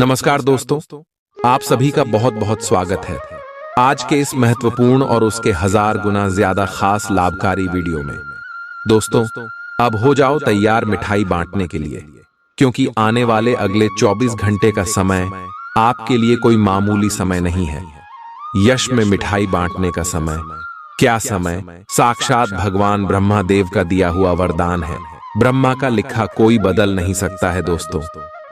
नमस्कार दोस्तों, आप सभी का बहुत बहुत स्वागत है आज के इस महत्वपूर्ण और उसके 1000 गुना ज्यादा खास लाभकारी वीडियो में। दोस्तों, अब हो जाओ तैयार मिठाई बांटने के लिए, क्योंकि आने वाले अगले 24 घंटे का समय आपके लिए कोई मामूली समय नहीं है। यश में मिठाई बांटने का समय। क्या समय? साक्षात भगवान ब्रह्मा देव का दिया हुआ वरदान है। ब्रह्मा का लिखा कोई बदल नहीं सकता है दोस्तों।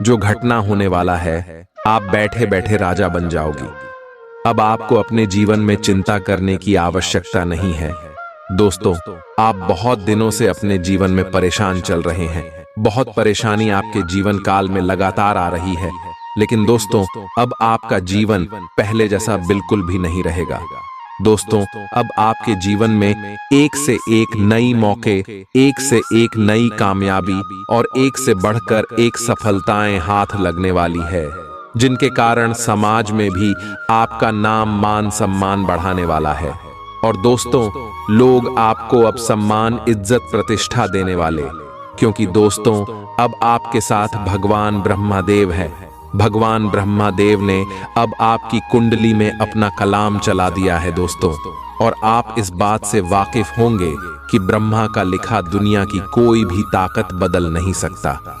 जो घटना होने वाला है, आप बैठे बैठे राजा बन जाओगी। अब आपको अपने जीवन में चिंता करने की आवश्यकता नहीं है। दोस्तों, आप बहुत दिनों से अपने जीवन में परेशान चल रहे हैं। बहुत परेशानी आपके जीवन काल में लगातार आ रही है। लेकिन दोस्तों, अब आपका जीवन पहले जैसा बिल्कुल भी नहीं रहेगा। दोस्तों, अब आपके जीवन में एक से एक नई मौके, एक से एक नई कामयाबी और एक से बढ़कर एक सफलताएं हाथ लगने वाली है, जिनके कारण समाज में भी आपका नाम मान सम्मान बढ़ाने वाला है। और दोस्तों, लोग आपको अब सम्मान, इज्जत, प्रतिष्ठा देने वाले, क्योंकि दोस्तों, अब आपके साथ भगवान ब्रह्मादेव है। भगवान ब्रह्मादेव ने अब आपकी कुंडली में अपना कलाम चला दिया है दोस्तों। और आप इस बात से वाकिफ होंगे कि ब्रह्मा का लिखा दुनिया की कोई भी ताकत बदल नहीं सकता।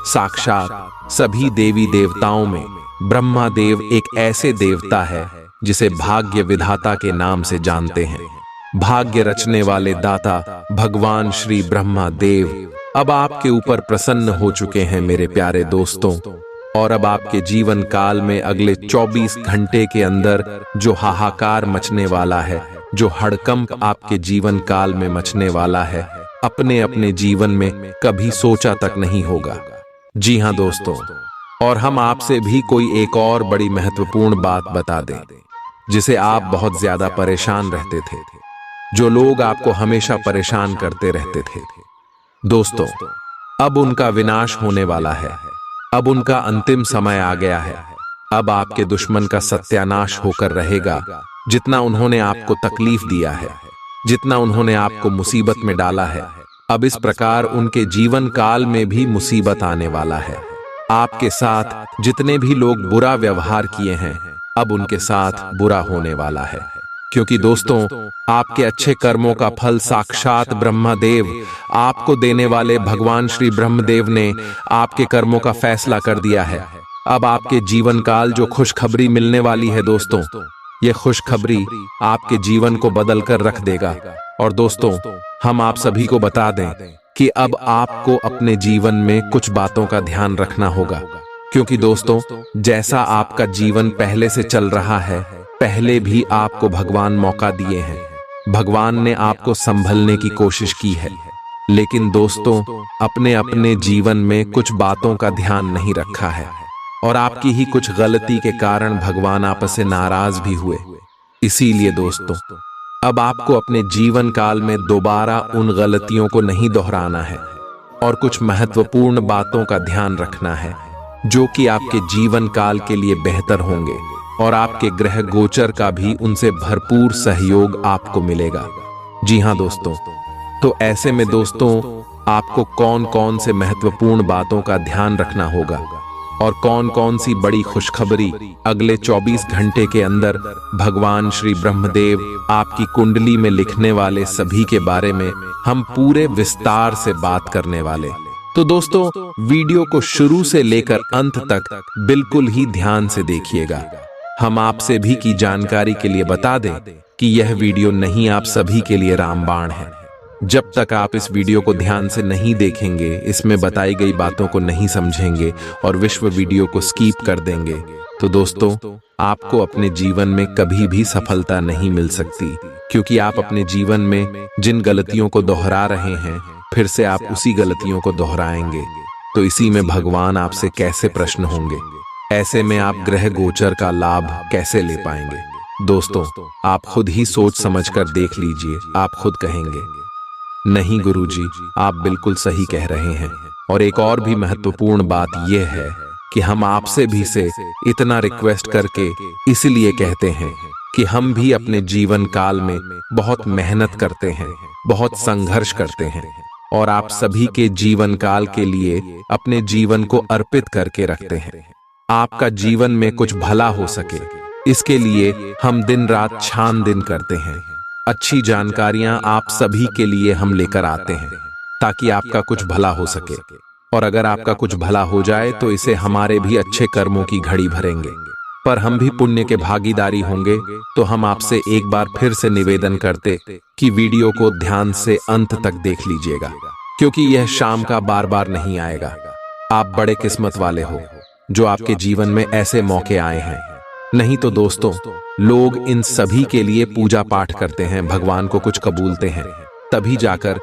साक्षात सभी देवी देवताओं में ब्रह्मादेव एक ऐसे देवता है जिसे भाग्य विधाता के नाम से जानते हैं। भाग्य रचने वाले दाता भगवान श्री ब्रह्मादेव अब आपके ऊपर प्रसन्न हो चुके हैं मेरे प्यारे दोस्तों। और अब आपके जीवन काल में अगले 24 घंटे के अंदर जो हाहाकार मचने वाला है, जो हड़कंप आपके जीवन काल में मचने वाला है, अपने अपने जीवन में कभी सोचा तक नहीं होगा। जी हाँ दोस्तों, और हम आपसे भी कोई एक और बड़ी महत्वपूर्ण बात बता दें, जिसे आप बहुत ज्यादा परेशान रहते थे, जो लोग आपको हमेशा परेशान करते रहते थे। दोस्तों, अब उनका विनाश होने वाला है। अब उनका अंतिम समय आ गया है। अब आपके दुश्मन का सत्यानाश होकर रहेगा। जितना उन्होंने आपको तकलीफ दिया है, जितना उन्होंने आपको मुसीबत में डाला है, अब इस प्रकार उनके जीवन काल में भी मुसीबत आने वाला है। आपके साथ जितने भी लोग बुरा व्यवहार किए हैं, अब उनके साथ बुरा होने वाला है। क्योंकि दोस्तों, आपके अच्छे कर्मों का फल साक्षात ब्रह्मदेव आपको देने वाले भगवान श्री ब्रह्मदेव ने आपके कर्मों का फैसला कर दिया है। अब आपके जीवन काल जो खुशखबरी मिलने वाली है दोस्तों, ये खुशखबरी आपके जीवन को बदल कर रख देगा। और दोस्तों, हम आप सभी को बता दें कि अब आपको अपने जीवन में कुछ बातों का ध्यान रखना होगा। क्योंकि दोस्तों, जैसा आपका जीवन पहले से चल रहा है, पहले भी आपको भगवान मौका दिए हैं। भगवान ने आपको संभलने की कोशिश की है। लेकिन दोस्तों, अपने अपने जीवन में कुछ बातों का ध्यान नहीं रखा है, और आपकी ही कुछ गलती के कारण भगवान आपसे नाराज भी हुए। इसीलिए दोस्तों, अब आपको अपने जीवन काल में दोबारा उन गलतियों को नहीं दोहराना है, और कुछ महत्वपूर्ण बातों का ध्यान रखना है, जो कि आपके जीवन काल के लिए बेहतर होंगे। और आपके ग्रह गोचर का भी उनसे भरपूर सहयोग आपको मिलेगा। जी हाँ दोस्तों, तो ऐसे में दोस्तों, आपको कौन कौन से महत्वपूर्ण बातों का ध्यान रखना होगा, और कौन कौन सी बड़ी खुशखबरी अगले 24 घंटे के अंदर भगवान श्री ब्रह्मदेव आपकी कुंडली में लिखने वाले सभी के बारे में हम पूरे विस्तार से बात करने वाले। तो दोस्तों, वीडियो को शुरू से लेकर अंत तक बिल्कुल ही ध्यान से देखिएगा। हम आपसे भी की जानकारी के लिए बता दें कि यह वीडियो नहीं आप सभी के लिए रामबाण है। जब तक आप इस वीडियो को ध्यान से नहीं देखेंगे, इसमें बताई गई बातों को नहीं समझेंगे और विश्व वीडियो को स्किप कर देंगे, तो दोस्तों, आपको अपने जीवन में कभी भी सफलता नहीं मिल सकती। क्योंकि आप अपने जीवन में जिन गलतियों को दोहरा रहे हैं, फिर से आप उसी गलतियों को दोहराएंगे। तो इसी में भगवान आपसे कैसे प्रश्न होंगे। ऐसे में आप ग्रह गोचर का लाभ कैसे ले पाएंगे। दोस्तों, आप खुद ही सोच समझकर देख लीजिए। आप खुद कहेंगे, नहीं गुरुजी, आप बिल्कुल सही कह रहे हैं। और एक और भी महत्वपूर्ण बात यह है कि हम आपसे भी से इतना रिक्वेस्ट करके इसलिए कहते हैं कि हम भी अपने जीवन काल में बहुत मेहनत करते हैं, बहुत संघर्ष करते हैं, और आप सभी के जीवन काल के लिए अपने जीवन को अर्पित करके रखते हैं। आपका जीवन में कुछ भला हो सके, इसके लिए हम दिन रात छानबीन करते हैं। अच्छी जानकारियां आप सभी के लिए हम लेकर आते हैं ताकि आपका कुछ भला हो सके। और अगर आपका कुछ भला हो जाए तो इसे हमारे भी अच्छे कर्मों की घड़ी भरेंगे, पर हम भी पुण्य के भागीदारी होंगे। तो हम आपसे एक बार फिर से निवेदन करते कि वीडियो को ध्यान से अंत तक देख लीजिएगा, क्योंकि यह शाम का बार बार नहीं आएगा। आप बड़े किस्मत वाले हो जो आपके जीवन में ऐसे मौके आए हैं। नहीं तो दोस्तों, लोग इन सभी के लिए पूजा पाठ करते हैं, भगवान को कुछ कबूलते हैं, तभी जाकर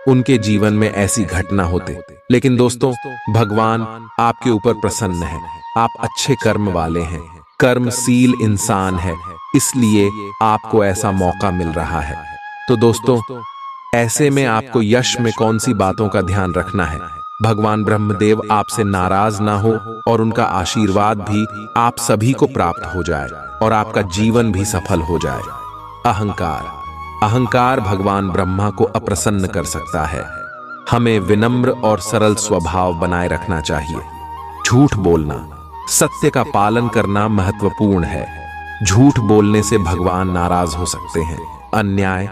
उनके जीवन में ऐसी घटना होते। लेकिन दोस्तों, भगवान आपके ऊपर प्रसन्न है। आप अच्छे कर्म वाले हैं, कर्मशील इंसान है, इसलिए आपको ऐसा मौका मिल रहा है। तो दोस्तों, ऐसे में आपको यश में कौन सी बातों का ध्यान रखना है? भगवान ब्रह्मदेव आपसे नाराज ना हो और उनका आशीर्वाद भी आप सभी को प्राप्त हो जाए और आपका जीवन भी सफल हो जाए। अहंकार भगवान ब्रह्मा को अप्रसन्न कर सकता है। हमें विनम्र और सरल स्वभाव बनाए रखना चाहिए। झूठ बोलना, सत्य का पालन करना महत्वपूर्ण है। झूठ बोलने से भगवान नाराज हो सकते हैं। अन्याय,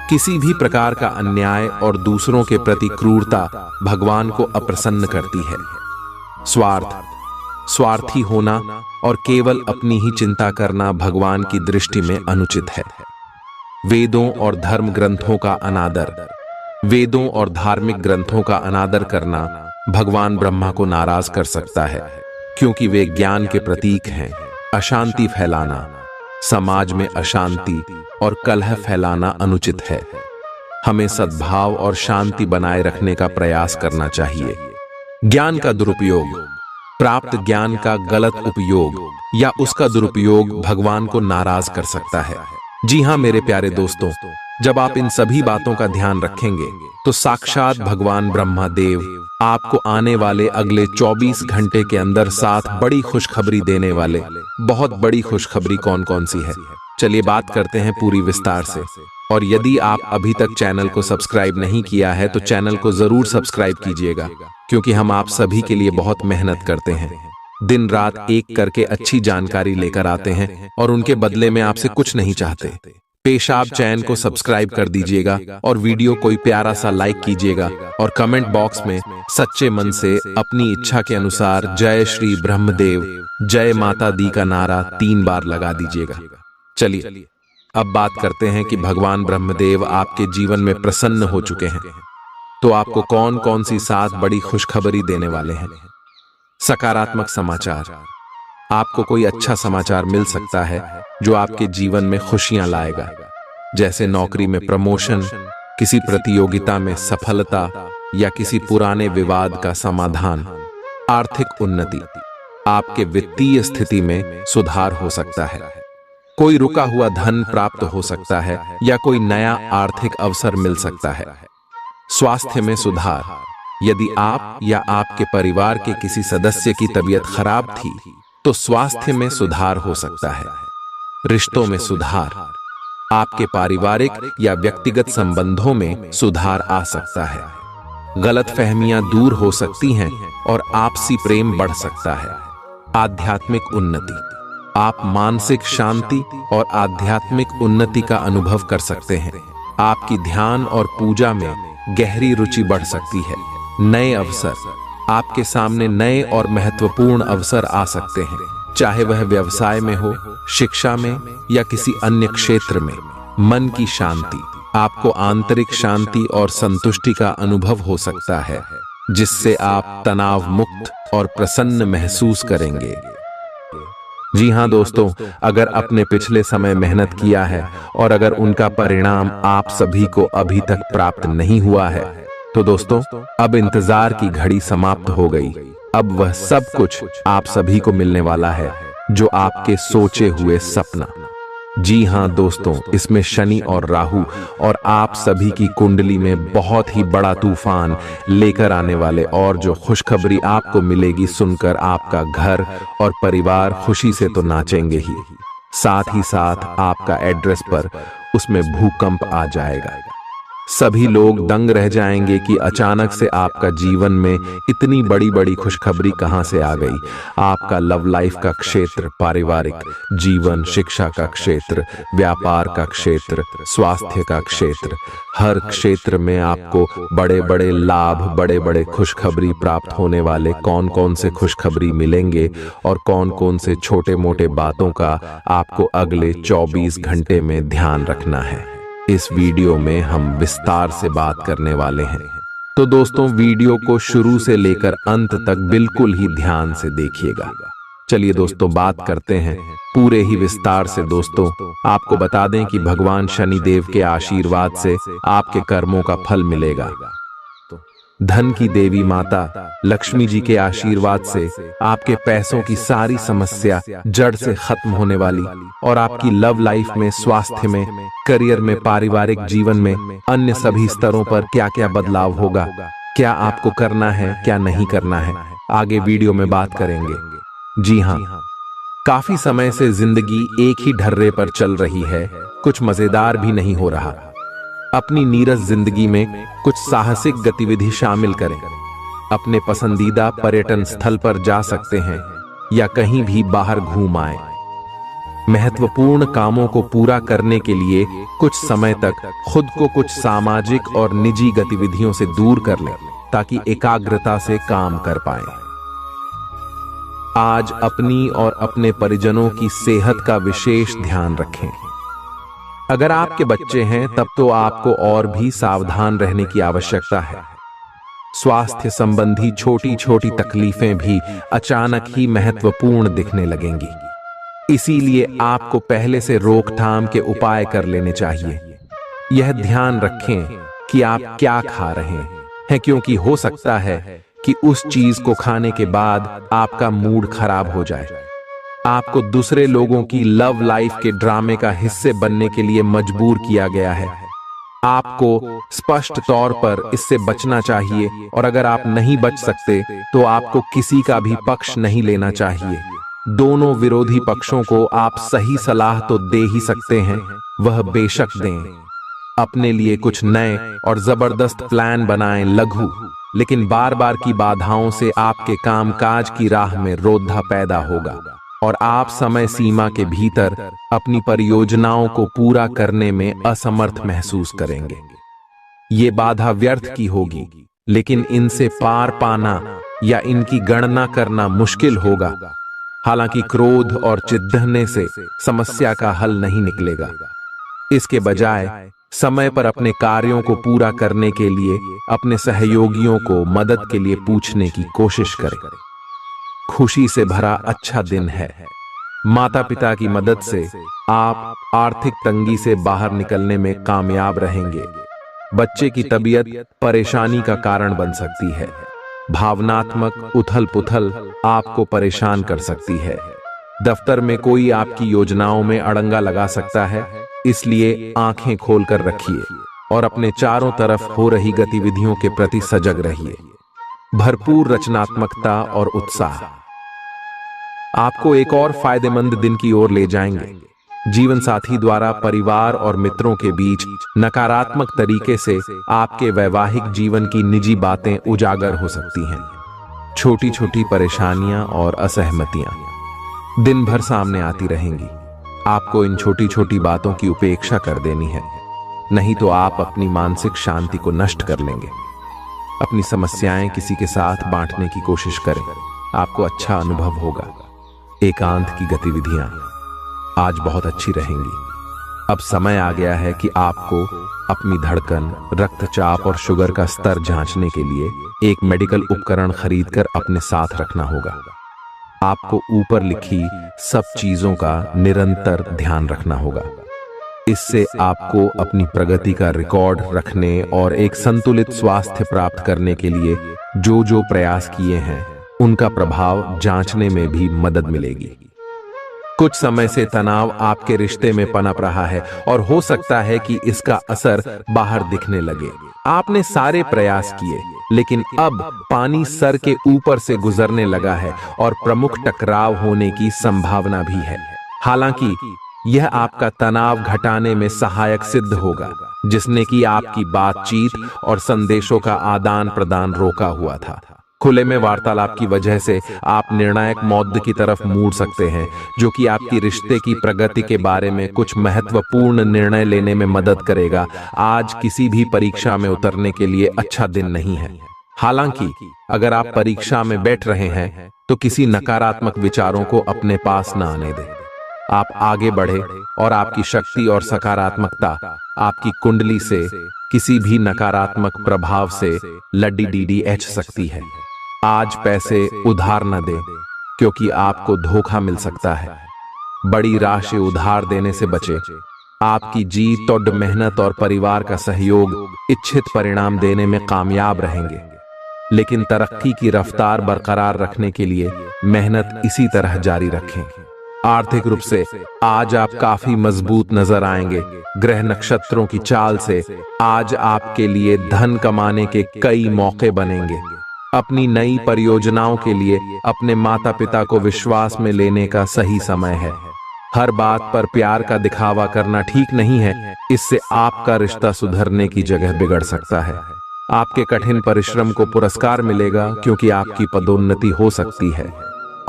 किसी भी प्रकार का अन्याय और दूसरों के प्रति क्रूरता भगवान को अप्रसन्न करती है। स्वार्थी होना और केवल अपनी ही चिंता करना भगवान की दृष्टि में अनुचित है। वेदों और धर्म ग्रंथों का अनादर, वेदों और धार्मिक ग्रंथों का अनादर करना भगवान ब्रह्मा को नाराज कर सकता है, क्योंकि वे ज्ञान के प्रतीक हैं। अशांति फैलाना, समाज में अशांति और कलह फैलाना अनुचित है। हमें सद्भाव और शांति बनाए रखने का प्रयास करना चाहिए। ज्ञान का दुरुपयोग, प्राप्त ज्ञान का गलत उपयोग या उसका दुरुपयोग भगवान को नाराज कर सकता है। जी हां मेरे प्यारे दोस्तों, जब आप इन सभी बातों का ध्यान रखेंगे तो साक्षात भगवान ब्रह्मा देव आपको आने वाले अगले 24 घंटे के अंदर 7 बड़ी खुशखबरी देने वाले। बहुत बड़ी खुशखबरी कौन कौन सी है, चलिए बात करते हैं पूरी विस्तार से। और यदि आप अभी तक चैनल को सब्सक्राइब नहीं किया है तो चैनल को जरूर सब्सक्राइब कीजिएगा, क्योंकि हम आप सभी के लिए बहुत मेहनत करते हैं। दिन रात एक करके अच्छी जानकारी लेकर आते हैं और उनके बदले में आपसे कुछ नहीं चाहते। पेशाब चैन को सब्सक्राइब कर दीजिएगा और वीडियो कोई प्यारा सा लाइक कीजिएगा और कमेंट बॉक्स में सच्चे मन से अपनी इच्छा के अनुसार जय श्री ब्रह्मदेव, जय माता दी का नारा 3 बार लगा दीजिएगा। चलिए अब बात करते हैं कि भगवान ब्रह्मदेव आपके जीवन में प्रसन्न हो चुके हैं, तो आपको कौन कौन सी 7 बड़ी खुशखबरी देने वाले हैं। सकारात्मक समाचार, आपको कोई अच्छा समाचार मिल सकता है जो आपके जीवन में खुशियां लाएगा, जैसे नौकरी में प्रमोशन, किसी प्रतियोगिता में सफलता या किसी पुराने विवाद का समाधान। आर्थिक उन्नति, आपके वित्तीय स्थिति में सुधार हो सकता है। कोई रुका हुआ धन प्राप्त हो सकता है या कोई नया आर्थिक अवसर मिल सकता है। स्वास्थ्य में सुधार, यदि आप या आपके परिवार के किसी सदस्य की तबीयत खराब थी तो स्वास्थ्य में सुधार हो सकता है। रिश्तों में सुधार, आपके पारिवारिक या व्यक्तिगत संबंधों में सुधार आ सकता है। गलतफहमियां दूर हो सकती हैं और आपसी प्रेम बढ़ सकता है। आध्यात्मिक उन्नति, आप मानसिक शांति और आध्यात्मिक उन्नति का अनुभव कर सकते हैं। आपकी ध्यान और पूजा में गहरी रुचि बढ़ सकती है। नए अवसर, आपके सामने नए और महत्वपूर्ण अवसर आ सकते हैं, चाहे वह व्यवसाय में हो, शिक्षा में या किसी अन्य क्षेत्र में। मन की शांति, आपको आंतरिक शांति और संतुष्टि का अनुभव हो सकता है, जिससे आप तनाव मुक्त और प्रसन्न महसूस करेंगे। जी हां दोस्तों, अगर आपने पिछले समय मेहनत किया है और अगर उनका परिणाम आप सभी को अभी तक प्राप्त नहीं हुआ है तो दोस्तों, अब इंतजार की घड़ी समाप्त हो गई। अब वह सब कुछ आप सभी को मिलने वाला है जो आपके सोचे हुए सपना। जी हां दोस्तों, इसमें शनि और राहु और आप सभी की कुंडली में बहुत ही बड़ा तूफान लेकर आने वाले, और जो खुशखबरी आपको मिलेगी सुनकर आपका घर और परिवार खुशी से तो नाचेंगे ही, साथ ही साथ आपका एड्रेस पर उसमें भूकंप आ जाएगा। सभी लोग दंग रह जाएंगे कि अचानक से आपका जीवन में इतनी बड़ी बड़ी खुशखबरी कहां से आ गई। आपका लव लाइफ का क्षेत्र, पारिवारिक जीवन, शिक्षा का क्षेत्र, व्यापार का क्षेत्र, स्वास्थ्य का क्षेत्र, हर क्षेत्र में आपको बड़े बड़े लाभ, बड़े बड़े खुशखबरी प्राप्त होने वाले। कौन कौन से खुशखबरी मिलेंगे और कौन कौन से छोटे मोटे बातों का आपको अगले 24 घंटे में ध्यान रखना है, इस वीडियो में हम विस्तार से बात करने वाले हैं। तो दोस्तों, वीडियो को शुरू से लेकर अंत तक बिल्कुल ही ध्यान से देखिएगा। चलिए दोस्तों, बात करते हैं पूरे ही विस्तार से। दोस्तों, आपको बता दें कि भगवान शनिदेव के आशीर्वाद से आपके कर्मों का फल मिलेगा। धन की देवी माता लक्ष्मी जी के आशीर्वाद से आपके पैसों की सारी समस्या जड़ से खत्म होने वाली और आपकी लव लाइफ में, स्वास्थ्य में, करियर में, पारिवारिक जीवन में, अन्य सभी स्तरों पर क्या क्या बदलाव होगा, क्या आपको करना है, क्या नहीं करना है, आगे वीडियो में बात करेंगे। जी हाँ, काफी समय से जिंदगी एक ही ढर्रे पर चल रही है, कुछ मजेदार भी नहीं हो रहा। अपनी नीरस जिंदगी में कुछ साहसिक गतिविधि शामिल करें। अपने पसंदीदा पर्यटन स्थल पर जा सकते हैं या कहीं भी बाहर घूम आए। महत्वपूर्ण कामों को पूरा करने के लिए कुछ समय तक खुद को कुछ सामाजिक और निजी गतिविधियों से दूर कर लें ताकि एकाग्रता से काम कर पाएं। आज अपनी और अपने परिजनों की सेहत का विशेष ध्यान रखें। अगर आपके बच्चे हैं तब तो आपको और भी सावधान रहने की आवश्यकता है। स्वास्थ्य संबंधी छोटी छोटी तकलीफें भी अचानक ही महत्वपूर्ण दिखने लगेंगी, इसीलिए आपको पहले से रोकथाम के उपाय कर लेने चाहिए। यह ध्यान रखें कि आप क्या खा रहे हैं, क्योंकि हो सकता है कि उस चीज को खाने के बाद आपका मूड खराब हो जाए। आपको दूसरे लोगों की लव लाइफ के ड्रामे का हिस्से बनने के लिए मजबूर किया गया है। आपको स्पष्ट तौर पर इससे बचना चाहिए और अगर आप नहीं बच सकते तो आपको किसी का भी पक्ष नहीं लेना चाहिए। दोनों विरोधी पक्षों को आप सही सलाह तो दे ही सकते हैं, वह बेशक दें। अपने लिए कुछ नए और जबरदस्त प्लान बनाएं, लघु लेकिन बार बार की बाधाओं से आपके कामकाज की राह में रोधा पैदा होगा और आप समय सीमा के भीतर अपनी परियोजनाओं को पूरा करने में असमर्थ महसूस करेंगे। ये बाधा व्यर्थ की होगी, लेकिन इनसे पार पाना या इनकी गणना करना मुश्किल होगा। हालांकि क्रोध और चिढ़ने से समस्या का हल नहीं निकलेगा। इसके बजाय समय पर अपने कार्यों को पूरा करने के लिए अपने सहयोगियों को मदद के लिए पूछने की कोशिश करें। खुशी से भरा अच्छा दिन है। माता पिता की मदद से आप आर्थिक तंगी से बाहर निकलने में कामयाब रहेंगे। बच्चे की तबीयत परेशानी का कारण बन सकती है। भावनात्मक उथल पुथल आपको परेशान कर सकती है। दफ्तर में कोई आपकी योजनाओं में अड़ंगा लगा सकता है, इसलिए आंखें खोलकर रखिए और अपने चारों तरफ हो रही गतिविधियों के प्रति सजग रहिए। भरपूर रचनात्मकता और उत्साह आपको एक और फायदेमंद दिन की ओर ले जाएंगे। जीवन साथी द्वारा परिवार और मित्रों के बीच नकारात्मक तरीके से आपके वैवाहिक जीवन की निजी बातें उजागर हो सकती हैं। छोटी छोटी परेशानियां और असहमतियां दिन भर सामने आती रहेंगी। आपको इन छोटी छोटी बातों की उपेक्षा कर देनी है, नहीं तो आप अपनी मानसिक शांति को नष्ट कर लेंगे। अपनी समस्याएं किसी के साथ बांटने की कोशिश करें, आपको अच्छा अनुभव होगा। एकांत की गतिविधियां आज बहुत अच्छी रहेंगी। अब समय आ गया है कि आपको अपनी धड़कन, रक्तचाप और शुगर का स्तर जांचने के लिए एक मेडिकल उपकरण खरीदकर अपने साथ रखना होगा। आपको ऊपर लिखी सब चीजों का निरंतर ध्यान रखना होगा। इससे आपको अपनी प्रगति का रिकॉर्ड रखने और एक संतुलित स्वास्थ्य प्राप्त करने के लिए जो जो प्रयास किए हैं उनका प्रभाव जांचने में भी मदद मिलेगी। कुछ समय से तनाव आपके रिश्ते में पनप रहा है और हो सकता है कि इसका असर बाहर दिखने लगे। आपने सारे प्रयास किए, लेकिन अब पानी सर के ऊपर से गुजरने लगा है और प्रमुख टकराव होने की संभावना भी है। हालांकि यह आपका तनाव घटाने में सहायक सिद्ध होगा। जिसने कि आपकी बातचीत और संदेशों का आदान प्रदान रोका हुआ था। खुले में वार्तालाप की वजह से आप निर्णायक मौद्य की तरफ मुड़ सकते हैं, जो कि आपकी रिश्ते की प्रगति के बारे में कुछ महत्वपूर्ण निर्णय लेने में मदद करेगा। आज किसी भी परीक्षा में उतरने के लिए अच्छा दिन नहीं है। हालांकि अगर आप परीक्षा में बैठ रहे हैं तो किसी नकारात्मक विचारों को अपने पास न आने दें। आप आगे बढ़े और आपकी शक्ति और सकारात्मकता आपकी कुंडली से किसी भी नकारात्मक प्रभाव से लड़ी सकती है। आज पैसे उधार न दें, क्योंकि आपको धोखा मिल सकता है। बड़ी राशि उधार देने से बचें। आपकी जीत और मेहनत और परिवार का सहयोग इच्छित परिणाम देने में कामयाब रहेंगे, लेकिन तरक्की की रफ्तार बरकरार रखने के लिए मेहनत इसी तरह जारी रखें। आर्थिक रूप से आज आप काफी मजबूत नजर आएंगे। ग्रह नक्षत्रों की चाल से आज आपके लिए धन कमाने के कई मौके बनेंगे। अपनी नई परियोजनाओं के लिए अपने माता पिता को विश्वास में लेने का सही समय है। हर बात पर प्यार का दिखावा करना ठीक नहीं है, इससे आपका रिश्ता सुधरने की जगह बिगड़ सकता है। आपके कठिन परिश्रम को पुरस्कार मिलेगा, क्योंकि आपकी पदोन्नति हो सकती है।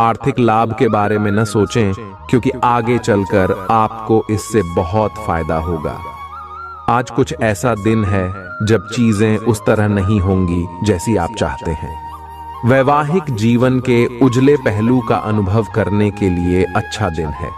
आर्थिक लाभ के बारे में न सोचें, क्योंकि आगे चलकर आपको इससे बहुत फायदा होगा। आज कुछ ऐसा दिन है जब चीजें उस तरह नहीं होंगी जैसी आप चाहते हैं। वैवाहिक जीवन के उजले पहलू का अनुभव करने के लिए अच्छा दिन है।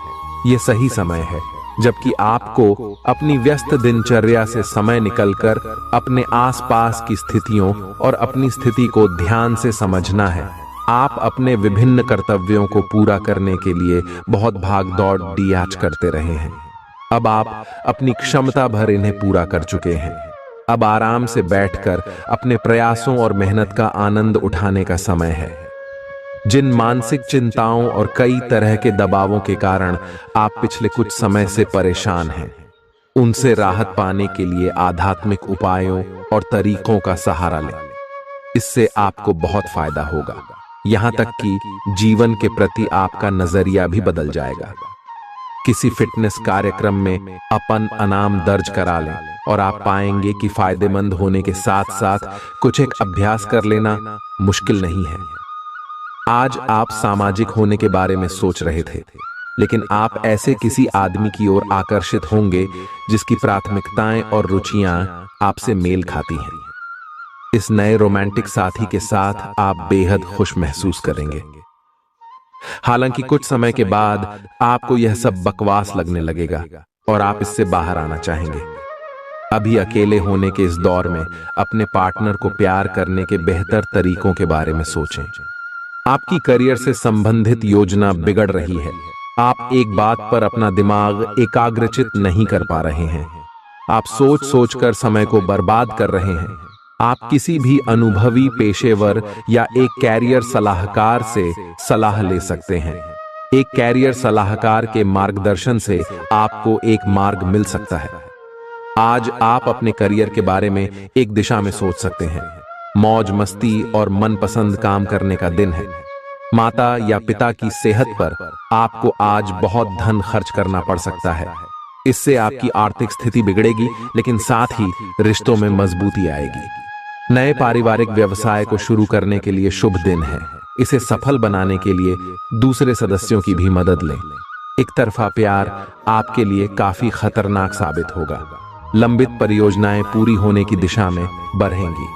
ये सही समय है जबकि आपको अपनी व्यस्त दिनचर्या से समय निकलकर अपने आसपास की स्थितियों और अपनी स्थिति को ध्यान से समझना है। आप अपने विभिन्न कर्तव्यों को पूरा करने के लिए बहुत भाग दौड़ आज करते रहे हैं। अब आप अपनी क्षमता भर इन्हें पूरा कर चुके हैं। अब आराम से बैठकर अपने प्रयासों और मेहनत का आनंद उठाने का समय है। जिन मानसिक चिंताओं और कई तरह के दबावों के कारण आप पिछले कुछ समय से परेशान हैं, उनसे राहत पाने के लिए आध्यात्मिक उपायों और तरीकों का सहारा लें। इससे आपको बहुत फायदा होगा। यहां तक कि जीवन के प्रति आपका नजरिया भी बदल जाएगा। किसी फिटनेस कार्यक्रम में अपन इनाम दर्ज करा लें और आप पाएंगे कि फायदेमंद होने के साथ साथ कुछ एक अभ्यास कर लेना मुश्किल नहीं है। आज आप सामाजिक होने के बारे में सोच रहे थे, लेकिन आप ऐसे किसी आदमी की ओर आकर्षित होंगे जिसकी प्राथमिकताएं और रुचियां आपसे मेल खाती हैं। इस नए रोमांटिक साथी के साथ आप बेहद खुश महसूस करेंगे। हालांकि कुछ समय के बाद आपको यह सब बकवास लगने लगेगा और आप इससे बाहर आना चाहेंगे। अभी अकेले होने के इस दौर में अपने पार्टनर को प्यार करने के बेहतर तरीकों के बारे में सोचें। आपकी करियर से संबंधित योजना बिगड़ रही है। आप एक बात पर अपना दिमाग एकाग्रचित नहीं कर पा रहे हैं। आप सोच सोचकर समय को बर्बाद कर रहे हैं। आप किसी भी अनुभवी पेशेवर या एक कैरियर सलाहकार से सलाह ले सकते हैं। एक कैरियर सलाहकार के मार्गदर्शन से आपको एक मार्ग मिल सकता है। आज आप अपने करियर के बारे में एक दिशा में सोच सकते हैं। मौज मस्ती और मनपसंद काम करने का दिन है। माता या पिता की सेहत पर आपको आज बहुत धन खर्च करना पड़ सकता है। इससे आपकी आर्थिक स्थिति बिगड़ेगी, लेकिन साथ ही रिश्तों में मजबूती आएगी। नए पारिवारिक व्यवसाय को शुरू करने के लिए शुभ दिन है। इसे सफल बनाने के लिए दूसरे सदस्यों की भी मदद लें। एक तरफा प्यार आपके लिए काफी खतरनाक साबित होगा। लंबित परियोजनाएं पूरी होने की दिशा में बढ़ेंगी।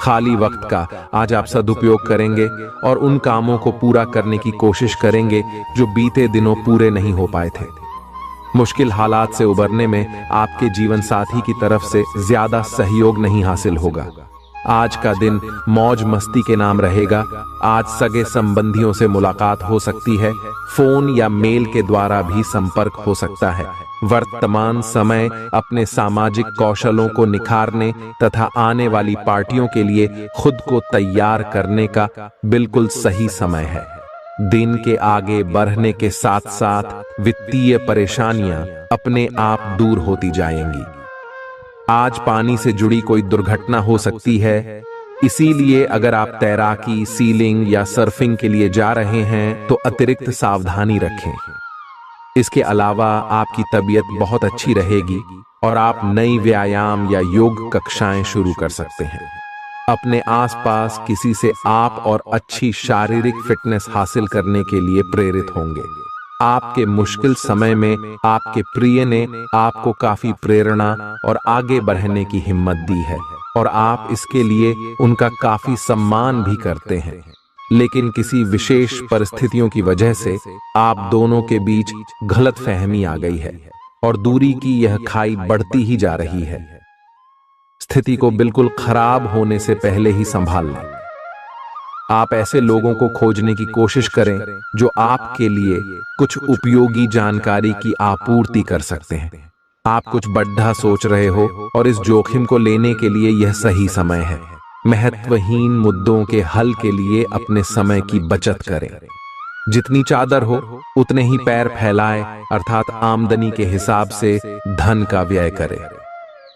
खाली वक्त का आज आप सदुपयोग करेंगे और उन कामों को पूरा करने की कोशिश करेंगे जो बीते दिनों पूरे नहीं हो पाए थे। मुश्किल हालात से उबरने में आपके जीवन साथी की तरफ से ज्यादा सहयोग नहीं हासिल होगा। आज का दिन मौज मस्ती के नाम रहेगा। आज सगे संबंधियों से मुलाकात हो सकती है। फोन या मेल के द्वारा भी संपर्क हो सकता है। वर्तमान समय अपने सामाजिक कौशलों को निखारने तथा आने वाली पार्टियों के लिए खुद को तैयार करने का बिल्कुल सही समय है। दिन के आगे बढ़ने के साथ साथ वित्तीय परेशानियां अपने आप दूर होती जाएंगी। आज पानी से जुड़ी कोई दुर्घटना हो सकती है, इसीलिए अगर आप तैराकी, सीलिंग या सर्फिंग के लिए जा रहे हैं तो अतिरिक्त सावधानी रखें। इसके अलावा आपकी तबीयत बहुत अच्छी रहेगी। और आप नई व्यायाम या योग कक्षाएं शुरू कर सकते हैं। अपने आसपास किसी से आप और अच्छी शारीरिक फिटनेस हासिल करने के लिए प्रेरित होंगे। आपके मुश्किल समय में आपके प्रिय ने आपको काफी प्रेरणा और आगे बढ़ने की हिम्मत दी है और आप इसके लिए उनका काफी सम्मान भी करते हैं। लेकिन किसी विशेष परिस्थितियों की वजह से आप दोनों के बीच गलतफहमी आ गई है और दूरी की यह खाई बढ़ती ही जा रही है। स्थिति को बिल्कुल खराब होने से पहले ही संभाल लें। आप ऐसे लोगों को खोजने की कोशिश करें जो आपके लिए कुछ उपयोगी जानकारी की आपूर्ति कर सकते हैं। आप कुछ बड़ा सोच रहे हो और इस जोखिम को लेने के लिए यह सही समय है। महत्वहीन मुद्दों के हल के लिए अपने समय की बचत करें। जितनी चादर हो उतने ही पैर फैलाएं, अर्थात आमदनी के हिसाब से धन का व्यय करें।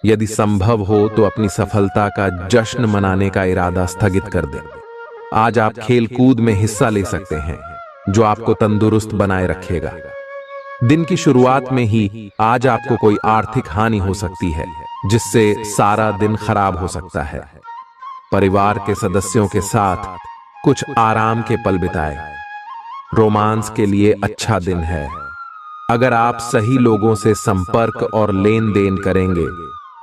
यदि संभव हो तो अपनी सफलता का जश्न मनाने का इरादा स्थगित कर दें। आज आप खेल कूद में हिस्सा ले सकते हैं जो आपको तंदुरुस्त बनाए रखेगा। दिन की शुरुआत में ही आज आपको कोई आर्थिक हानि हो सकती है जिससे सारा दिन खराब हो सकता है। परिवार के सदस्यों के साथ कुछ आराम के पल बिताएं। रोमांस के लिए अच्छा दिन है। अगर आप सही लोगों से संपर्क और लेन देन करेंगे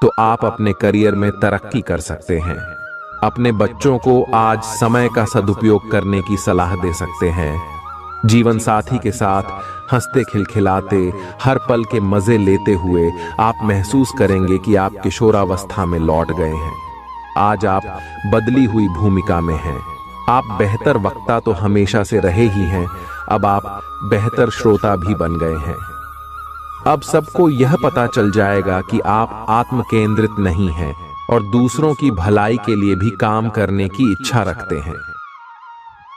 तो आप अपने करियर में तरक्की कर सकते हैं। अपने बच्चों को आज समय का सदुपयोग करने की सलाह दे सकते हैं। जीवन साथी के साथ हंसते खिलखिलाते हर पल के मजे लेते हुए आप महसूस करेंगे कि आप किशोरावस्था में लौट गए हैं। आज आप बदली हुई भूमिका में हैं। आप बेहतर वक्ता तो हमेशा से रहे ही हैं, अब आप बेहतर श्रोता भी बन गए हैं। अब सबको यह पता चल जाएगा कि आप आत्म केंद्रित नहीं हैं और दूसरों की भलाई के लिए भी काम करने की इच्छा रखते हैं।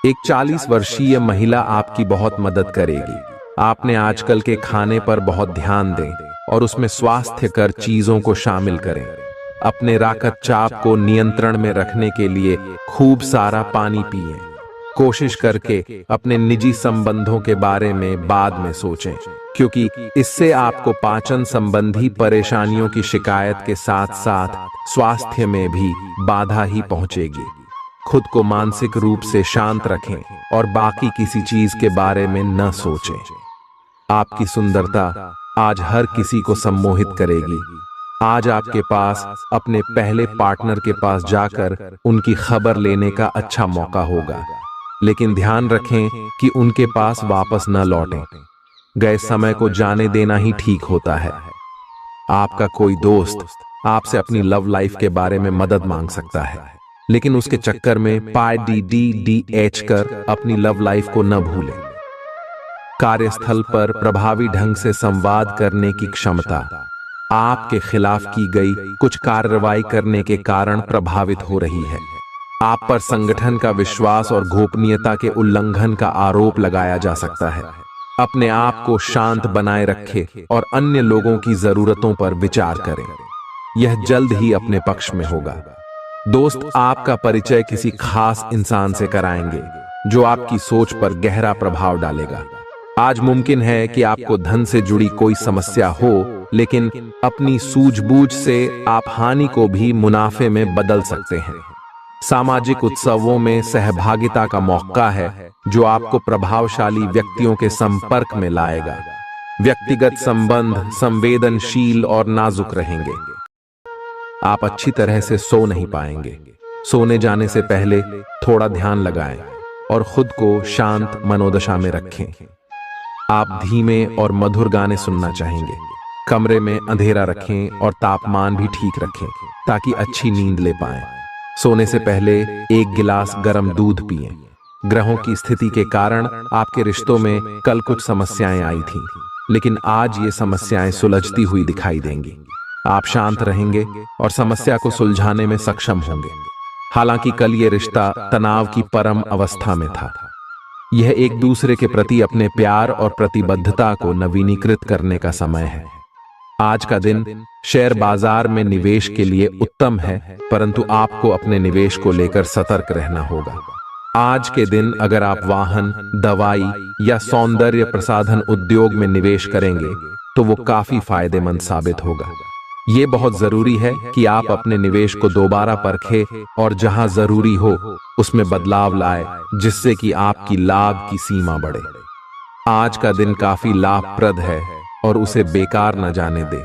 एक 40 वर्षीय महिला आपकी बहुत मदद करेगी। आपने आजकल के खाने पर बहुत ध्यान दें और उसमें स्वास्थ्यकर चीजों को शामिल करें। अपने रक्तचाप को नियंत्रण में रखने के लिए खूब सारा पानी पिएं। कोशिश करके अपने निजी संबंधों के बारे में बाद में सोचें, क्योंकि इससे आपको पाचन संबंधी परेशानियों की शिकायत के साथ साथ स्वास्थ्य में भी बाधा ही पहुंचेगी। खुद को मानसिक रूप से शांत रखें और बाकी किसी चीज के बारे में न सोचें। आपकी सुंदरता आज हर किसी को सम्मोहित करेगी। आज आपके पास अपने पहले पार्टनर के पास जाकर उनकी खबर लेने का अच्छा मौका होगा, लेकिन ध्यान रखें कि उनके पास वापस न लौटें। गए समय को जाने देना ही ठीक होता है। आपका कोई दोस्त आपसे अपनी लव लाइफ के बारे में मदद मांग सकता है, लेकिन उसके चक्कर में PDDDH कर अपनी लव लाइफ को न भूलें। कार्यस्थल पर प्रभावी ढंग से संवाद करने की क्षमता आपके खिलाफ की गई कुछ कार्रवाई करने के कारण प्रभावित हो रही है। आप पर संगठन का विश्वास और गोपनीयता के उल्लंघन का आरोप लगाया जा सकता है। अपने आप को शांत बनाए रखें और अन्य लोगों की जरूरतों पर विचार करें। यह जल्द ही अपने पक्ष में होगा। दोस्त आपका परिचय किसी खास इंसान से कराएंगे जो आपकी सोच पर गहरा प्रभाव डालेगा। आज मुमकिन है कि आपको धन से जुड़ी कोई समस्या हो, लेकिन अपनी सूझबूझ से आप हानि को भी मुनाफे में बदल सकते हैं। सामाजिक उत्सवों में सहभागिता का मौका है जो आपको प्रभावशाली व्यक्तियों के संपर्क में लाएगा। व्यक्तिगत संबंध संवेदनशील और नाजुक रहेंगे। आप अच्छी तरह से सो नहीं पाएंगे। सोने जाने से पहले थोड़ा ध्यान लगाएं और खुद को शांत मनोदशा में रखें। आप धीमे और मधुर गाने सुनना चाहेंगे। कमरे में अंधेरा रखें और तापमान भी ठीक रखें ताकि अच्छी नींद ले पाएं। सोने से पहले एक गिलास गर्म दूध पिएं। ग्रहों की स्थिति के कारण आपके रिश्तों में कल कुछ समस्याएं आई थीं, लेकिन आज ये समस्याएं सुलझती हुई दिखाई देंगी। आप शांत रहेंगे और समस्या को सुलझाने में सक्षम होंगे। हालांकि कल ये रिश्ता तनाव की परम अवस्था में था। यह एक दूसरे के प्रति अपने प्यार और प्रतिबद्धता को नवीनीकृत करने का समय है। आज का दिन शेयर बाजार में निवेश के लिए उत्तम है, परंतु आपको अपने निवेश को लेकर सतर्क रहना होगा। आज के दिन अगर आप वाहन, दवाई या सौंदर्य प्रसाधन उद्योग में निवेश करेंगे तो वो काफी फायदेमंद साबित होगा। ये बहुत जरूरी है कि आप अपने निवेश को दोबारा परखें और जहां जरूरी हो उसमें बदलाव लाए, जिससे कि आपकी लाभ की सीमा बढ़े। आज का दिन काफी लाभप्रद है और उसे बेकार न जाने दें।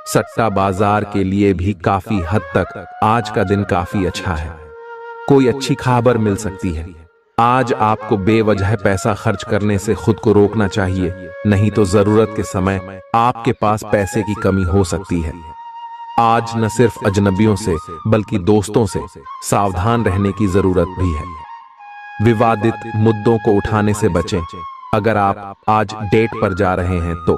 सट्टा बाजार के लिए भी काफी हद तक आज का दिन काफी अच्छा है। कोई अच्छी खबर मिल सकती है। आज आपको बेवजह पैसा खर्च करने से खुद को रोकना चाहिए, नहीं तो जरूरत के समय आपके पास पैसे की कमी हो सकती है। आज न सिर्फ अजनबियों से बल्कि दोस्तों से सावधान रहने की जरूरत भी है। विवादित मुद्दों को उठाने से बचें। अगर आप आज डेट पर जा रहे हैं तो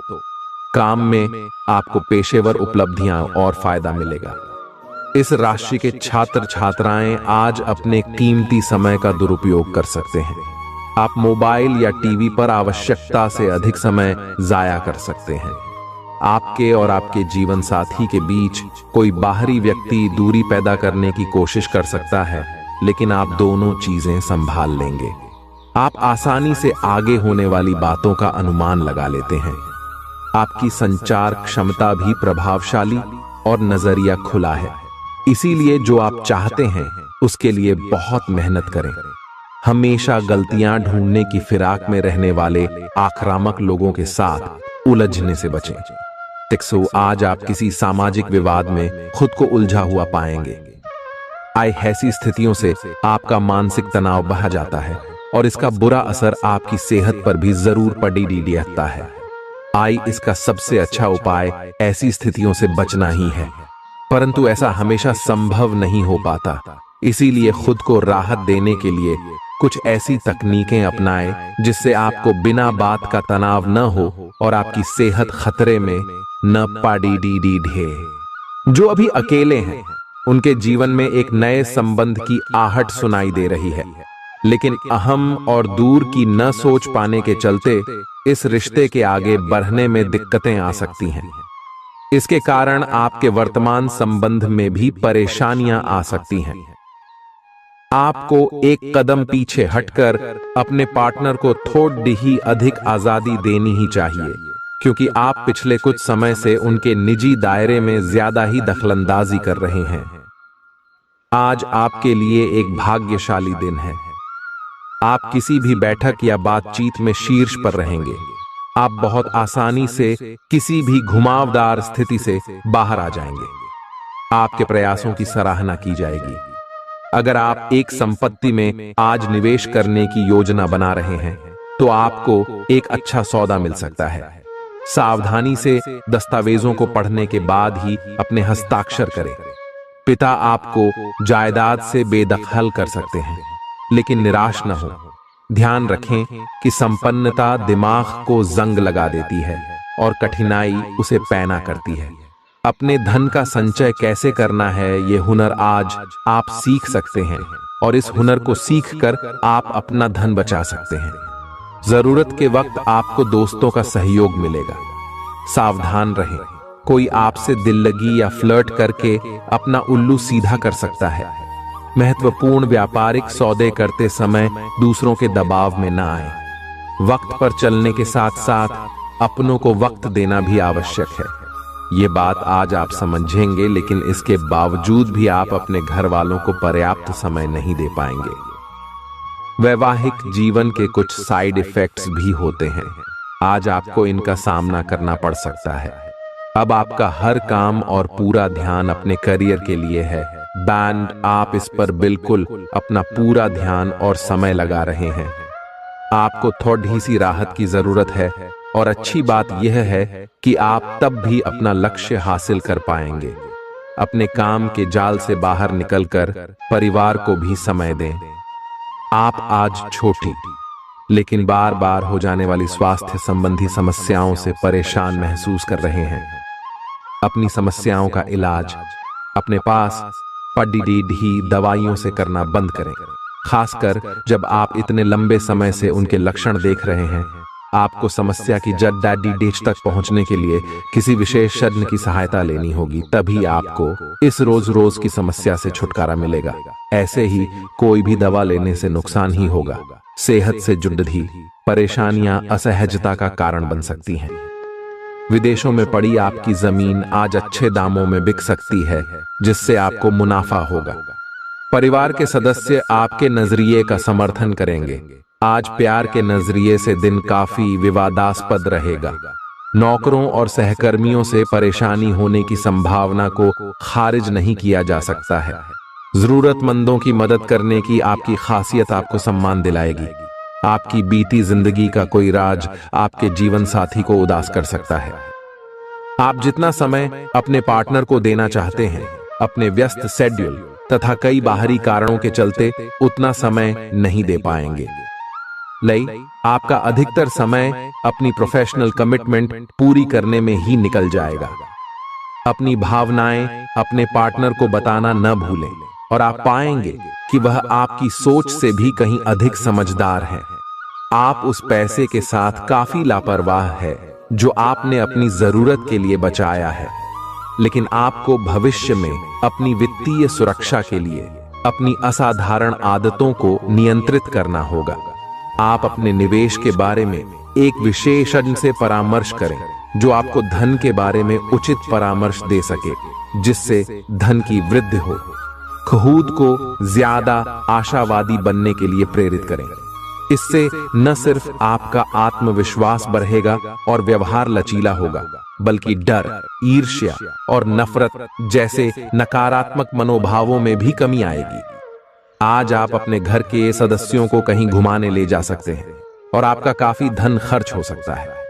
काम में आपको पेशेवर उपलब्धियां और फायदा मिलेगा। इस राशि के छात्र छात्राएं आज अपने कीमती समय का दुरुपयोग कर सकते हैं। आप मोबाइल या टीवी पर आवश्यकता से अधिक समय जाया कर सकते हैं। आपके और आपके जीवन साथी के बीच कोई बाहरी व्यक्ति दूरी पैदा करने की कोशिश कर सकता है, लेकिन आप दोनों चीजें संभाल लेंगे। आप आसानी से आगे होने वाली बातों का अनुमान लगा लेते हैं। आपकी संचार क्षमता भी प्रभावशाली और नजरिया खुला है, इसीलिए जो आप चाहते हैं उसके लिए बहुत मेहनत करें। हमेशा गलतियां ढूंढने की फिराक में रहने वाले आक्रामक लोगों के साथ उलझने से बचें। आज आप किसी सामाजिक विवाद में खुद को उलझा हुआ पाएंगे। ऐसी स्थितियों से आपका मानसिक तनाव बढ़ जाता है और इसका बुरा असर आपकी सेहत पर भी जरूर पड़ता है। इसका सबसे अच्छा उपाय ऐसी स्थितियों से बचना ही है, परंतु ऐसा हमेशा संभव नहीं हो पाता। इसीलिए खुद को राहत देने के लिए कुछ ऐसी तकनीकें अपनाएं जिससे आपको बिना बात का तनाव न हो और आपकी सेहत खतरे में न पड़े। जो अभी अकेले हैं उनके जीवन में एक नए संबंध की आहट सुनाई दे रही है, लेकिन अहम और दूर की न सोच पाने के चलते इस रिश्ते के आगे बढ़ने में दिक्कतें आ सकती हैं। इसके कारण आपके वर्तमान संबंध में भी परेशानियां आ सकती हैं। आपको एक कदम पीछे हटकर अपने पार्टनर को थोड़ी ही अधिक आजादी देनी ही चाहिए, क्योंकि आप पिछले कुछ समय से उनके निजी दायरे में ज्यादा ही दखलंदाजी कर रहे हैं। आज आपके लिए एक भाग्यशाली दिन है। आप किसी भी बैठक या बातचीत में शीर्ष पर रहेंगे। आप बहुत आसानी से किसी भी घुमावदार स्थिति से बाहर आ जाएंगे। आपके प्रयासों की सराहना की जाएगी। अगर आप एक संपत्ति में आज निवेश करने की योजना बना रहे हैं तो आपको एक अच्छा सौदा मिल सकता है। सावधानी से दस्तावेजों को पढ़ने के बाद ही अपने हस्ताक्षर करें। पिता आपको जायदाद से बेदखल कर सकते हैं, लेकिन निराश न हो। ध्यान रखें कि संपन्नता दिमाग को जंग लगा देती है और कठिनाई उसे पैना करती है। अपने धन का संचय कैसे करना है ये हुनर आज आप सीख सकते हैं और इस हुनर को सीखकर आप अपना धन बचा सकते हैं। जरूरत के वक्त आपको दोस्तों का सहयोग मिलेगा। सावधान रहें, कोई आपसे दिल लगी या फ्लर्ट करके अपना उल्लू सीधा कर सकता है। महत्वपूर्ण व्यापारिक सौदे करते समय दूसरों के दबाव में न आए। वक्त पर चलने के साथ साथ अपनों को वक्त देना भी आवश्यक है। ये बात आज आप समझेंगे, लेकिन इसके बावजूद भी आप अपने घर वालों को पर्याप्त समय नहीं दे पाएंगे। वैवाहिक जीवन के कुछ साइड इफेक्ट्स भी होते हैं। आज आपको इनका सामना करना पड़ सकता है। अब आपका हर काम और पूरा ध्यान अपने करियर के लिए है। बैंड, आप इस पर बिल्कुल अपना पूरा ध्यान और समय लगा रहे हैं। आपको थोड़ी सी राहत की जरूरत है और अच्छी बात यह है कि आप तब भी अपना लक्ष्य हासिल कर पाएंगे। अपने काम के जाल से बाहर निकलकर परिवार को भी समय दें। आप आज छोटी लेकिन बार बार हो जाने वाली स्वास्थ्य संबंधी समस्याओं से परेशान महसूस कर रहे हैं। अपनी समस्याओं का इलाज अपने पास पड़ी दवाइयों से करना बंद करें, खासकर जब आप इतने लंबे समय से उनके लक्षण देख रहे हैं। आपको समस्या की जड़ डेच तक पहुंचने के लिए किसी विशेषज्ञ की सहायता लेनी होगी, तभी आपको इस रोज की समस्या से छुटकारा मिलेगा। ऐसे ही कोई भी दवा लेने से नुकसान ही होगा। सेहत से जुड़ी परेशानियां असहजता का कारण बन सकती हैं। विदेशों में पड़ी आपकी जमीन आज अच्छे दामों में बिक सकती है, जिससे आपको मुनाफा होगा। परिवार के सदस्य आपके नजरिए का समर्थन करेंगे। आज प्यार के नजरिए से दिन काफी विवादास्पद रहेगा। नौकरों और सहकर्मियों से परेशानी होने की संभावना को खारिज नहीं किया जा सकता है। जरूरतमंदों की मदद करने की आपकी खासियत आपको सम्मान दिलाएगी। आपकी बीती जिंदगी का कोई राज आपके जीवन साथी को उदास कर सकता है। आप जितना समय अपने पार्टनर को देना चाहते हैं, अपने व्यस्त शेड्यूल तथा कई बाहरी कारणों के चलते उतना समय नहीं दे पाएंगे। आपका अधिकतर समय अपनी प्रोफेशनल कमिटमेंट पूरी करने में ही निकल जाएगा। अपनी भावनाएं अपने पार्टनर को बताना न भूलें और आप पाएंगे कि वह आपकी सोच से भी कहीं अधिक समझदार है। आप उस पैसे के साथ काफी लापरवाह है जो आपने अपनी जरूरत के लिए बचाया है, लेकिन आपको भविष्य में अपनी वित्तीय सुरक्षा के लिए अपनी असाधारण आदतों को नियंत्रित करना होगा। आप अपने निवेश के बारे में एक विशेषज्ञ से परामर्श करें जो आपको धन के बारे में उचित परामर्श दे सके, जिससे धन की वृद्धि हो। खुद को ज्यादा आशावादी बनने के लिए प्रेरित करें। इससे न सिर्फ आपका आत्मविश्वास बढ़ेगा और व्यवहार लचीला होगा, बल्कि डर, ईर्ष्या और नफरत जैसे नकारात्मक मनोभावों में भी कमी आएगी। आज आप अपने घर के सदस्यों को कहीं घुमाने ले जा सकते हैं और आपका काफी धन खर्च हो सकता है।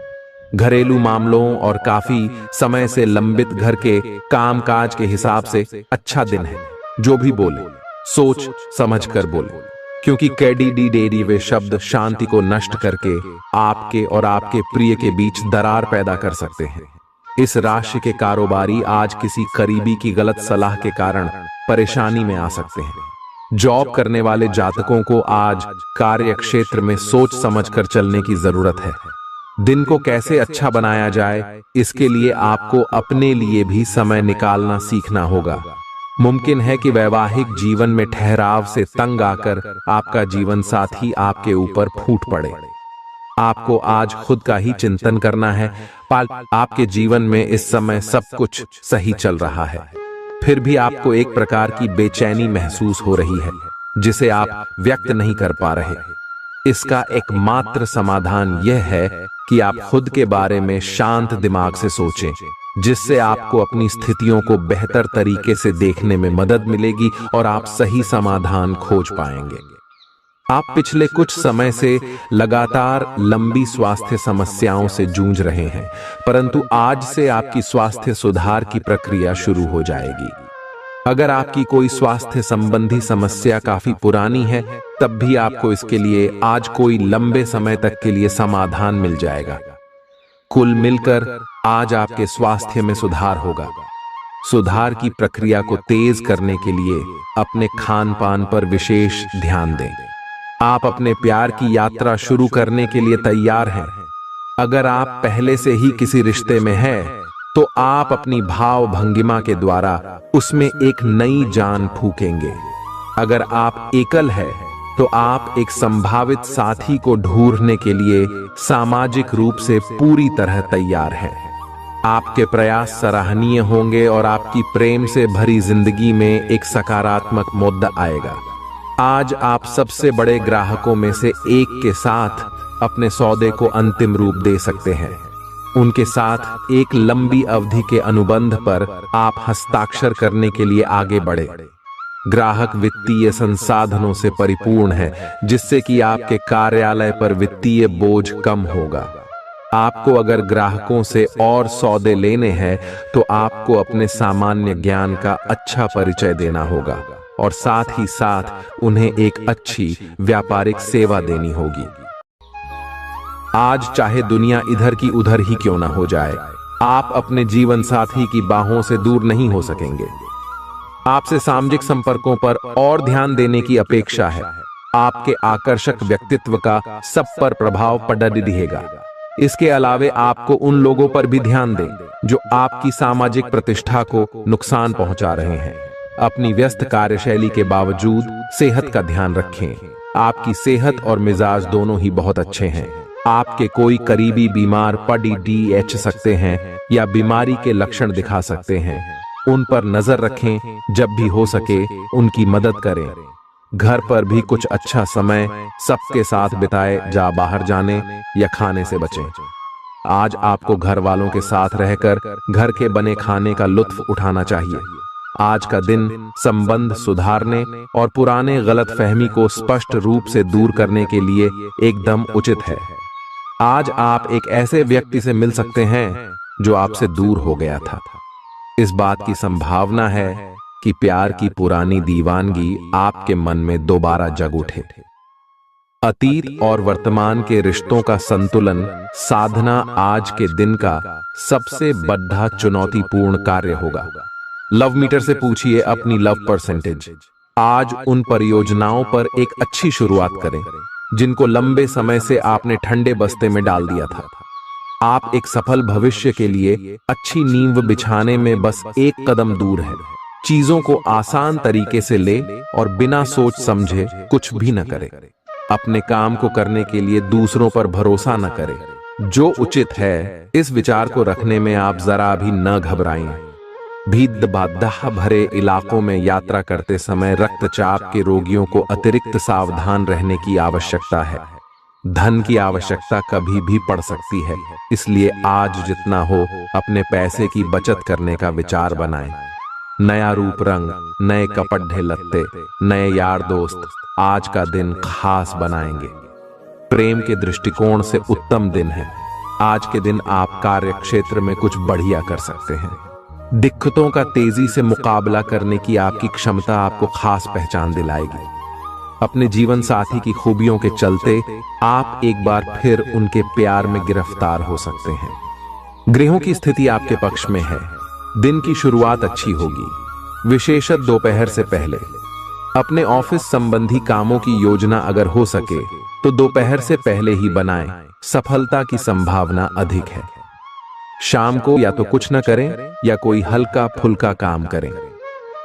घरेलू मामलों और काफी समय से लंबित घर के कामकाज के हिसाब से अच्छा दिन है। जो भी बोले सोच समझ कर बोले, क्योंकि कैडी वे शब्द शांति को नष्ट करके आपके और आपके प्रिय के बीच दरार पैदा कर सकते हैं। इस राशि के कारोबारी आज किसी करीबी की गलत सलाह के कारण परेशानी में आ सकते हैं। जॉब करने वाले जातकों को आज कार्य क्षेत्र में सोच समझकर चलने की जरूरत है। दिन को कैसे अच्छा बनाया जाए, इसके लिए आपको अपने लिए भी समय निकालना सीखना होगा। मुमकिन है कि वैवाहिक जीवन में ठहराव से तंग आकर आपका जीवन साथी आपके ऊपर फूट पड़े। आपको आज खुद का ही चिंतन करना है। आपके जीवन में इस समय सब कुछ सही चल रहा है, फिर भी आपको एक प्रकार की बेचैनी महसूस हो रही है जिसे आप व्यक्त नहीं कर पा रहे। इसका एकमात्र समाधान यह है कि आप खुद के बारे में शांत दिमाग से सोचें, जिससे आपको अपनी स्थितियों को बेहतर तरीके से देखने में मदद मिलेगी और आप सही समाधान खोज पाएंगे। आप पिछले कुछ समय से लगातार लंबी स्वास्थ्य समस्याओं से जूझ रहे हैं, परंतु आज से आपकी स्वास्थ्य सुधार की प्रक्रिया शुरू हो जाएगी। अगर आपकी कोई स्वास्थ्य संबंधी समस्या काफी पुरानी है, तब भी आपको इसके लिए आज कोई लंबे समय तक के लिए समाधान मिल जाएगा। कुल मिलकर आज आपके स्वास्थ्य में सुधार होगा। सुधार की प्रक्रिया को तेज करने के लिए अपने खान पान पर विशेष ध्यान दें। आप अपने प्यार की यात्रा शुरू करने के लिए तैयार हैं। अगर आप पहले से ही किसी रिश्ते में हैं, तो आप अपनी भाव भंगिमा के द्वारा उसमें एक नई जान फूकेंगे। अगर आप एकल हैं, तो आप एक संभावित साथी को ढूंढने के लिए सामाजिक रूप से पूरी तरह तैयार हैं। आपके प्रयास सराहनीय होंगे और आपकी प्रेम से भरी जिंदगी में एक सकारात्मक मुद्दा आएगा। आज आप सबसे बड़े ग्राहकों में से एक के साथ अपने सौदे को अंतिम रूप दे सकते हैं। उनके साथ एक लंबी अवधि के अनुबंध पर आप हस्ताक्षर करने के लिए आगे बढ़े। ग्राहक वित्तीय संसाधनों से परिपूर्ण है, जिससे कि आपके कार्यालय पर वित्तीय बोझ कम होगा। आपको अगर ग्राहकों से और सौदे लेने हैं, तो आपको अपने सामान्य ज्ञान का अच्छा परिचय देना होगा और साथ ही साथ उन्हें एक अच्छी व्यापारिक सेवा देनी होगी। आज चाहे दुनिया इधर की उधर ही क्यों ना हो जाए, आप अपने जीवन साथी की बाहों से दूर नहीं हो सकेंगे। आपसे सामाजिक संपर्कों पर और ध्यान देने की अपेक्षा है। आपके आकर्षक व्यक्तित्व का सब पर प्रभाव पड़ दिखेगा। इसके अलावे आपको उन लोगों पर भी ध्यान दें जो आपकी सामाजिक प्रतिष्ठा को नुकसान पहुंचा रहे हैं। अपनी व्यस्त कार्यशैली के बावजूद सेहत का ध्यान रखें। आपकी सेहत और मिजाज दोनों ही बहुत अच्छे हैं। आपके कोई करीबी बीमार पड़ सकते हैं, या बीमारी के लक्षण दिखा सकते हैं। उन पर नजर रखें, जब भी हो सके उनकी मदद करें। घर पर भी कुछ अच्छा समय सबके साथ बिताए, जा बाहर जाने या खाने से बचें। आज आपको घर वालों के साथ रहकर घर के बने खाने का लुत्फ उठाना चाहिए। आज का दिन संबंध सुधारने और पुराने गलतफहमी को स्पष्ट रूप से दूर करने के लिए एकदम उचित है। आज आप एक ऐसे व्यक्ति से मिल सकते हैं जो आपसे दूर हो गया था। इस बात की संभावना है कि प्यार की पुरानी दीवानगी आपके मन में दोबारा जग उठे। अतीत और वर्तमान के रिश्तों का संतुलन साधना आज के दिन का सबसे बड़ा चुनौतीपूर्ण कार्य होगा। लव मीटर से पूछिए अपनी लव परसेंटेज। आज उन परियोजनाओं पर एक अच्छी शुरुआत करें जिनको लंबे समय से आपने ठंडे बस्ते में डाल दिया था। आप एक सफल भविष्य के लिए अच्छी नींव बिछाने में बस एक कदम दूर है। चीजों को आसान तरीके से ले और बिना सोच समझे कुछ भी न करें। अपने काम को करने के लिए दूसरों पर भरोसा न करें। जो उचित है, इस विचार को रखने में आप जरा भी न घबराएं। भीड़ बाधा भरे इलाकों में यात्रा करते समय रक्तचाप के रोगियों को अतिरिक्त सावधान रहने की आवश्यकता है। धन की आवश्यकता कभी भी पड़ सकती है, इसलिए आज जितना हो अपने पैसे की बचत करने का विचार बनाएं। नया रूप रंग, नए कपड़े लत्ते, नए यार दोस्त आज का दिन खास बनाएंगे। प्रेम के दृष्टिकोण से उत्तम दिन है। आज के दिन आप कार्य क्षेत्र में कुछ बढ़िया कर सकते हैं। दिक्कतों का तेजी से मुकाबला करने की आपकी क्षमता आपको खास पहचान दिलाएगी। अपने जीवन साथी की खूबियों के चलते आप एक बार फिर उनके प्यार में गिरफ्तार हो सकते हैं। ग्रहों की स्थिति आपके पक्ष में है। दिन की शुरुआत अच्छी होगी, विशेषत दोपहर से पहले। अपने ऑफिस संबंधी कामों की योजना अगर हो सके तो दोपहर से पहले ही बनाएं, सफलता की संभावना अधिक है। शाम को या तो कुछ न करें या कोई हल्का फुल्का काम करें।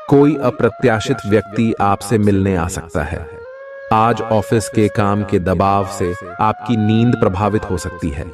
कोई अप्रत्याशित व्यक्ति आपसे मिलने आ सकता है। आज ऑफिस के काम के दबाव से आपकी नींद प्रभावित हो सकती है।